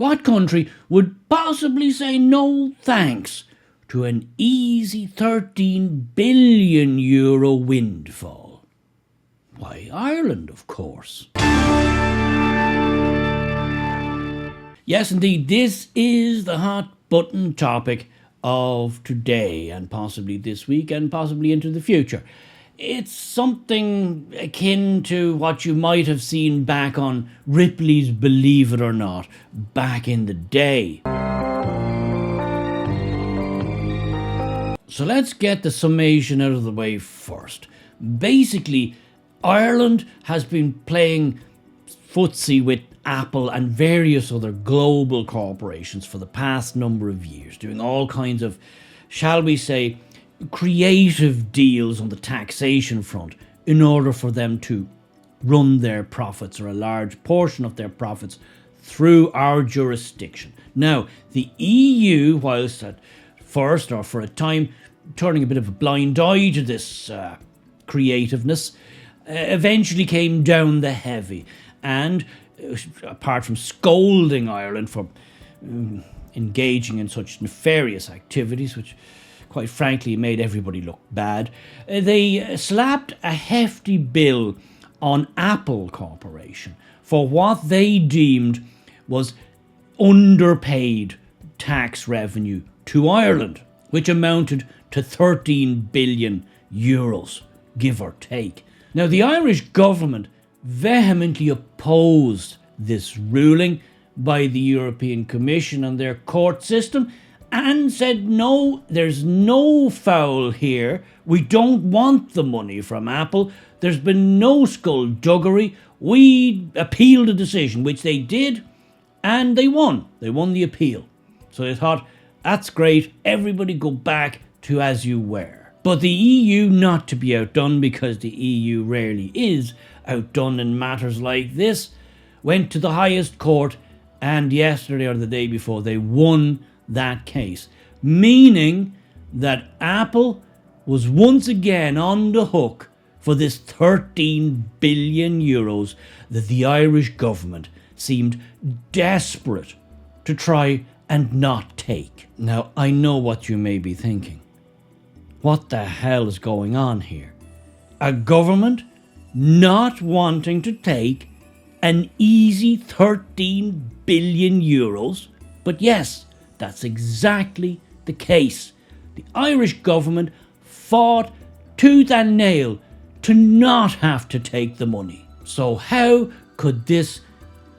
What country would possibly say no thanks to an easy €13 billion windfall? Why, Ireland, of course. Yes, indeed, this is the hot button topic of today and possibly this week and possibly into the future. It's something akin to what you might have seen back on Ripley's Believe It or Not back in the day. So let's get the summation out of the way first. Basically, Ireland has been playing footsie with Apple and various other global corporations for the past number of years, doing all kinds of, shall we say, creative deals on the taxation front in order for them to run their profits, or a large portion of their profits, through our jurisdiction. Now, the EU, whilst at first, or for a time, turning a bit of a blind eye to this creativeness, eventually came down the heavy. And apart from scolding Ireland for engaging in such nefarious activities, which quite frankly made everybody look bad, they slapped a hefty bill on Apple Corporation for what they deemed was underpaid tax revenue to Ireland, which amounted to €13 billion, give or take. Now, the Irish government vehemently opposed this ruling by the European Commission and their court system and said, no, there's no foul here. We don't want the money from Apple. There's been no skullduggery. We appealed the decision, which they did, and they won. They won the appeal. So they thought, that's great, everybody go back to as you were. But the EU, not to be outdone, because the EU rarely is outdone in matters like this, went to the highest court, and yesterday or the day before they won that case, meaning that Apple was once again on the hook for this €13 billion that the Irish government seemed desperate to try and not take. Now, I know what you may be thinking. What the hell is going on here? A government not wanting to take an easy €13 billion? But yes, that's exactly the case. The Irish government fought tooth and nail to not have to take the money. So how could this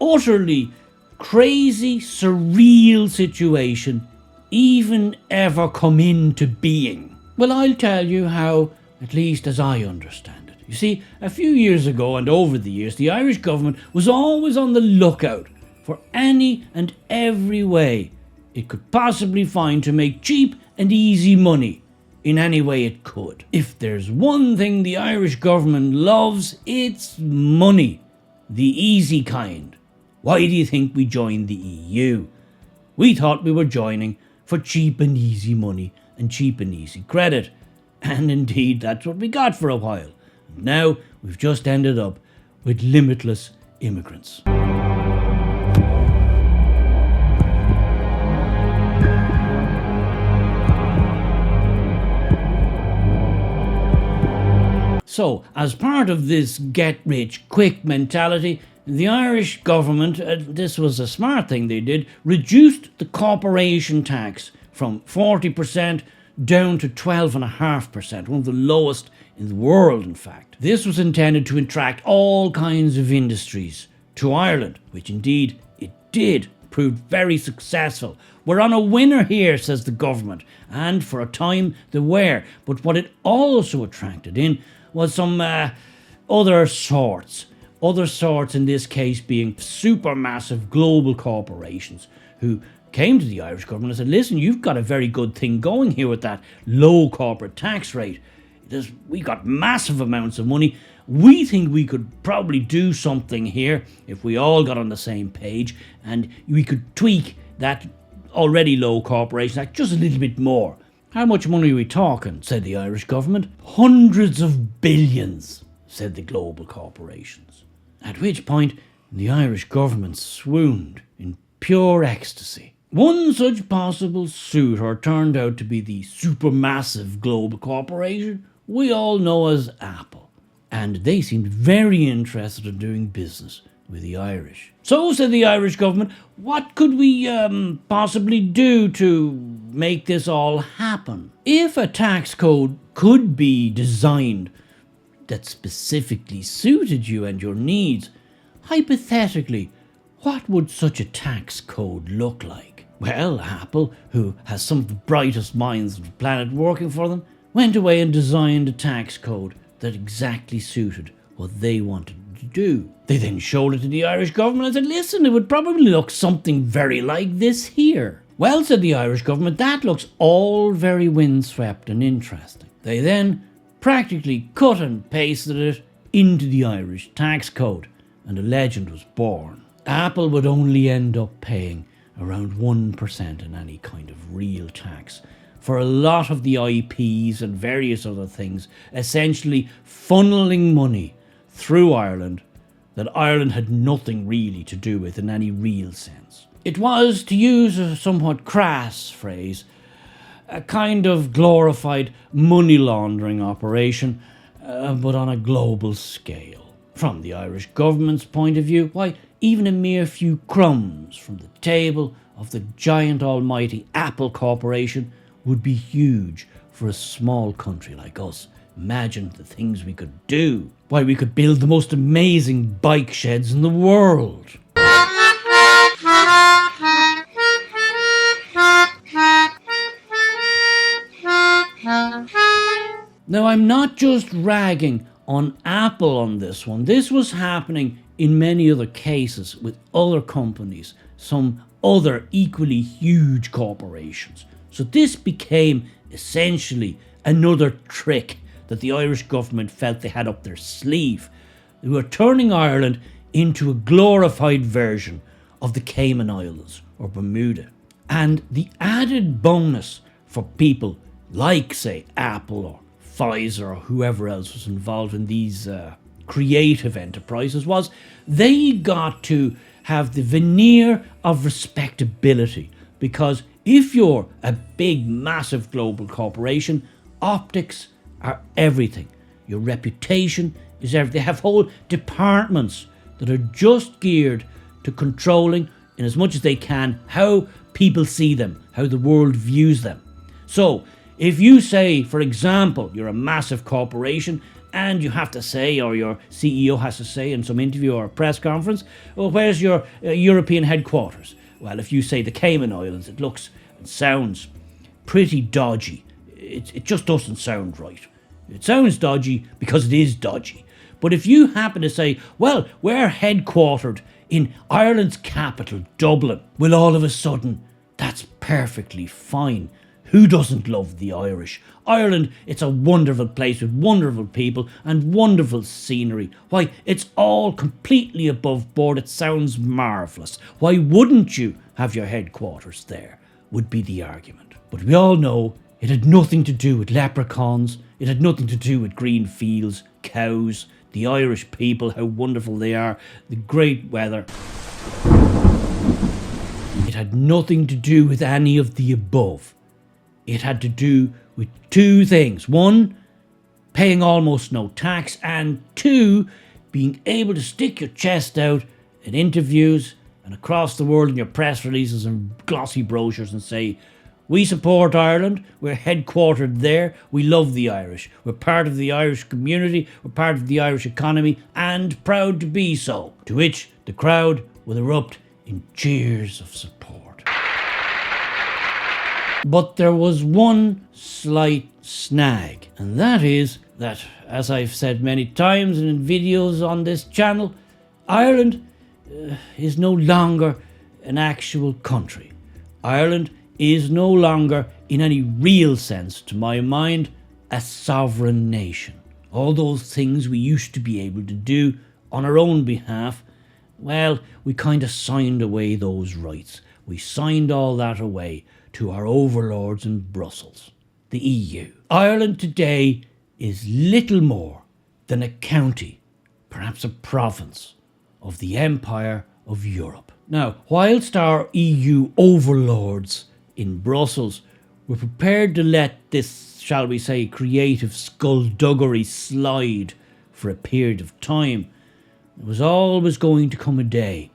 utterly crazy, surreal situation even ever come into being? Well, I'll tell you how, at least as I understand it. You see, a few years ago and over the years, the Irish government was always on the lookout for any and every way it could possibly find to make cheap and easy money in any way it could. If there's one thing the Irish government loves, it's money. The easy kind. Why do you think we joined the EU? We thought we were joining for cheap and easy money and cheap and easy credit. And indeed, that's what we got for a while. And now we've just ended up with limitless immigrants. So, as part of this get-rich-quick mentality, the Irish government, this was a smart thing they did, reduced the corporation tax from 40% down to 12.5%, one of the lowest in the world, in fact. This was intended to attract all kinds of industries to Ireland, which indeed it did, proved very successful. We're on a winner here, says the government, and for a time they were. But what it also attracted in was some other sorts in this case being supermassive global corporations who came to the Irish government and said, listen, you've got a very good thing going here with that low corporate tax rate. We got massive amounts of money. We think we could probably do something here if we all got on the same page, and we could tweak that already low corporation tax just a little bit more. How much money are we talking, said the Irish government. Hundreds of billions, said the global corporations. At which point, the Irish government swooned in pure ecstasy. One such possible suitor turned out to be the supermassive global corporation we all know as Apple, and they seemed very interested in doing business with the Irish. So, said the Irish government, what could we possibly do to make this all happen? If a tax code could be designed that specifically suited you and your needs, hypothetically, what would such a tax code look like? Well, Apple, who has some of the brightest minds on the planet working for them, went away and designed a tax code that exactly suited what they wanted to do. They then showed it to the Irish government and said, listen, it would probably look something very like this here. Well, said the Irish government, that looks all very windswept and interesting. They then practically cut and pasted it into the Irish tax code, and a legend was born. Apple would only end up paying around 1% in any kind of real tax for a lot of the IPs and various other things, essentially funneling money through Ireland that Ireland had nothing really to do with in any real sense. It was, to use a somewhat crass phrase, a kind of glorified money laundering operation, but on a global scale. From the Irish government's point of view, why, even a mere few crumbs from the table of the giant almighty Apple Corporation would be huge for a small country like us. Imagine the things we could do. Why, we could build the most amazing bike sheds in the world. Now, I'm not just ragging on Apple on this one. This was happening in many other cases with other companies, some other equally huge corporations. So this became essentially another trick that the Irish government felt they had up their sleeve. They were turning Ireland into a glorified version of the Cayman Islands or Bermuda. And the added bonus for people like, say, Apple or Pfizer or whoever else was involved in these creative enterprises was they got to have the veneer of respectability, because if you're a big, massive global corporation, optics are everything. Your reputation is everything. They have whole departments that are just geared to controlling, in as much as they can, how people see them, how the world views them. So, if you say, for example, you're a massive corporation and you have to say, or your CEO has to say in some interview or press conference, well, where's your European headquarters? Well, if you say the Cayman Islands, it looks and sounds pretty dodgy. It just doesn't sound right. It sounds dodgy because it is dodgy. But if you happen to say, well, we're headquartered in Ireland's capital, Dublin, well, all of a sudden, that's perfectly fine. Who doesn't love the Irish? Ireland, it's a wonderful place with wonderful people and wonderful scenery. Why, it's all completely above board. It sounds marvellous. Why wouldn't you have your headquarters there, would be the argument. But we all know it had nothing to do with leprechauns. It had nothing to do with green fields, cows, the Irish people, how wonderful they are, the great weather. It had nothing to do with any of the above. It had to do with two things. One, paying almost no tax, and two, being able to stick your chest out in interviews and across the world in your press releases and glossy brochures and say, we support Ireland, we're headquartered there, we love the Irish, we're part of the Irish community, we're part of the Irish economy, and proud to be so. To which the crowd will erupt in cheers of support. But there was one slight snag, and that is that, as I've said many times and in videos on this channel, Ireland is no longer an actual country. Ireland is no longer, in any real sense, to my mind, a sovereign nation. All those things we used to be able to do on our own behalf, well, we kind of signed away those rights. We signed all that away to our overlords in Brussels, the EU. Ireland today is little more than a county, perhaps a province, of the Empire of Europe. Now, whilst our EU overlords in Brussels were prepared to let this, shall we say, creative skullduggery slide for a period of time, there was always going to come a day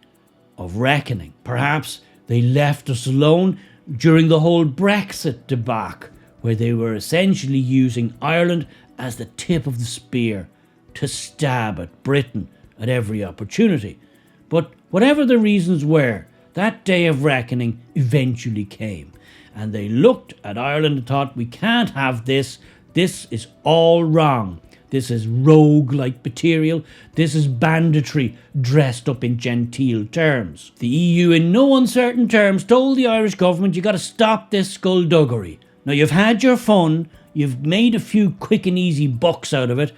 of reckoning. Perhaps they left us alone during the whole Brexit debacle, where they were essentially using Ireland as the tip of the spear to stab at Britain at every opportunity. But whatever the reasons were, that day of reckoning eventually came. And they looked at Ireland and thought, we can't have this. This is all wrong. This is rogue-like material. This is banditry dressed up in genteel terms. The EU, in no uncertain terms, told the Irish government, you got to stop this skullduggery. Now, you've had your fun. You've made a few quick and easy bucks out of it.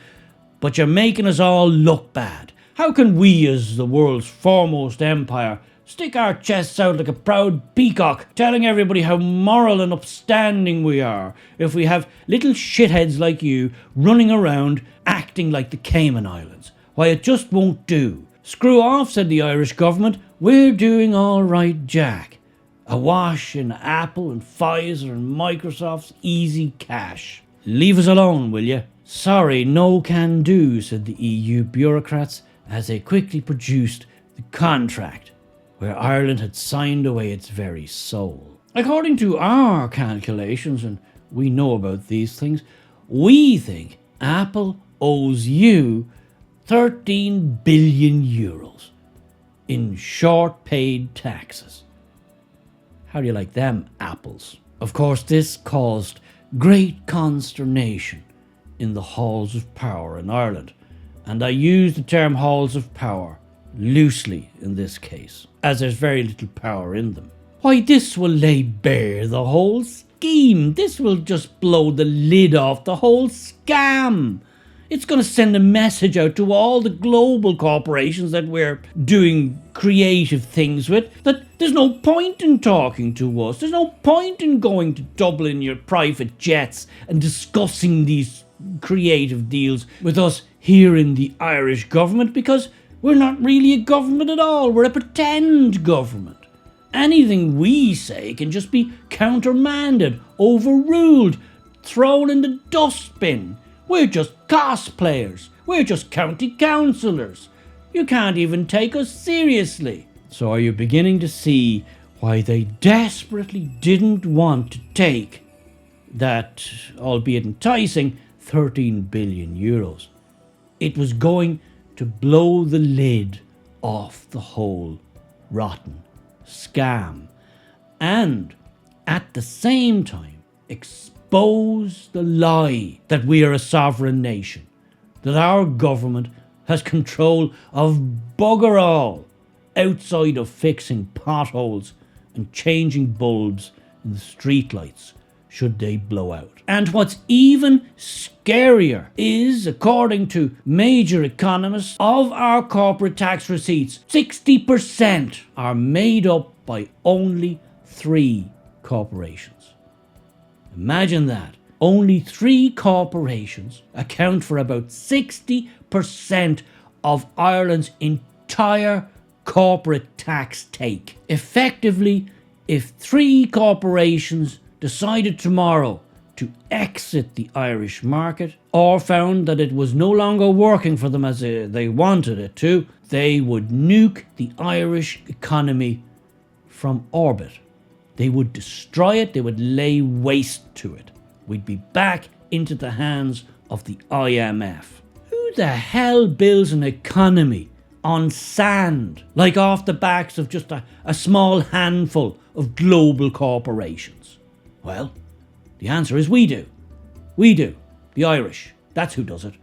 But you're making us all look bad. How can we, as the world's foremost empire, stick our chests out like a proud peacock, telling everybody how moral and upstanding we are, if we have little shitheads like you running around acting like the Cayman Islands? Why, it just won't do. Screw off, said the Irish government. We're doing all right, Jack. Awash in Apple and Pfizer and Microsoft's easy cash. Leave us alone, will you? Sorry, no can do, said the EU bureaucrats as they quickly produced the contract where Ireland had signed away its very soul. According to our calculations, and we know about these things, we think Apple owes you 13 billion euros in short paid taxes. How do you like them apples? Of course, this caused great consternation in the halls of power in Ireland, and I use the term halls of power loosely in this case, as there's very little power in them. Why, this will lay bare the whole scheme. This will just blow the lid off the whole scam. It's going to send a message out to all the global corporations that we're doing creative things with, that there's no point in talking to us. There's no point in going to Dublin in your private jets and discussing these creative deals with us here in the Irish government, because we're not really a government at all. We're a pretend government. Anything we say can just be countermanded, overruled, thrown in the dustbin. We're just cosplayers. We're just county councillors. You can't even take us seriously. So are you beginning to see why they desperately didn't want to take that, albeit enticing, 13 billion euros? It was going to blow the lid off the whole rotten scam, and at the same time expose the lie that we are a sovereign nation, that our government has control of bugger all outside of fixing potholes and changing bulbs in the streetlights should they blow out. And what's even scarier is, according to major economists, of our corporate tax receipts, 60% are made up by only 3 corporations. Imagine that. Only 3 corporations account for about 60% of Ireland's entire corporate tax take. Effectively, if 3 corporations decided tomorrow to exit the Irish market, or found that it was no longer working for them as they wanted it to, they would nuke the Irish economy from orbit. They would destroy it. They would lay waste to it. We'd be back into the hands of the IMF. Who the hell builds an economy on sand, like off the backs of just a small handful of global corporations? Well, the answer is we do. We do. The Irish. That's who does it.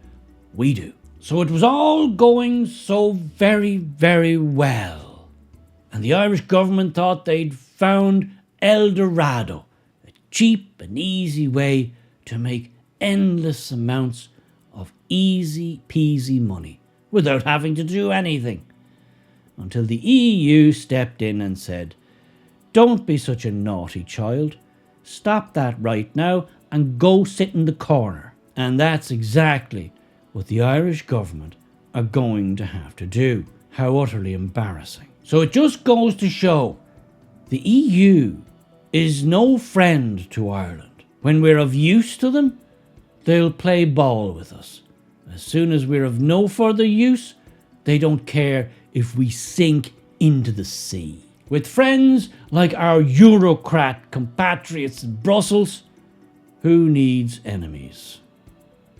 We do. So it was all going so very, very well. And the Irish government thought they'd found El Dorado, a cheap and easy way to make endless amounts of easy peasy money without having to do anything. Until the EU stepped in and said, "Don't be such a naughty child. Stop that right now and go sit in the corner." And that's exactly what the Irish government are going to have to do. How utterly embarrassing. So it just goes to show the EU is no friend to Ireland. When we're of use to them, they'll play ball with us. As soon as we're of no further use, they don't care if we sink into the sea. With friends like our Eurocrat compatriots in Brussels, who needs enemies?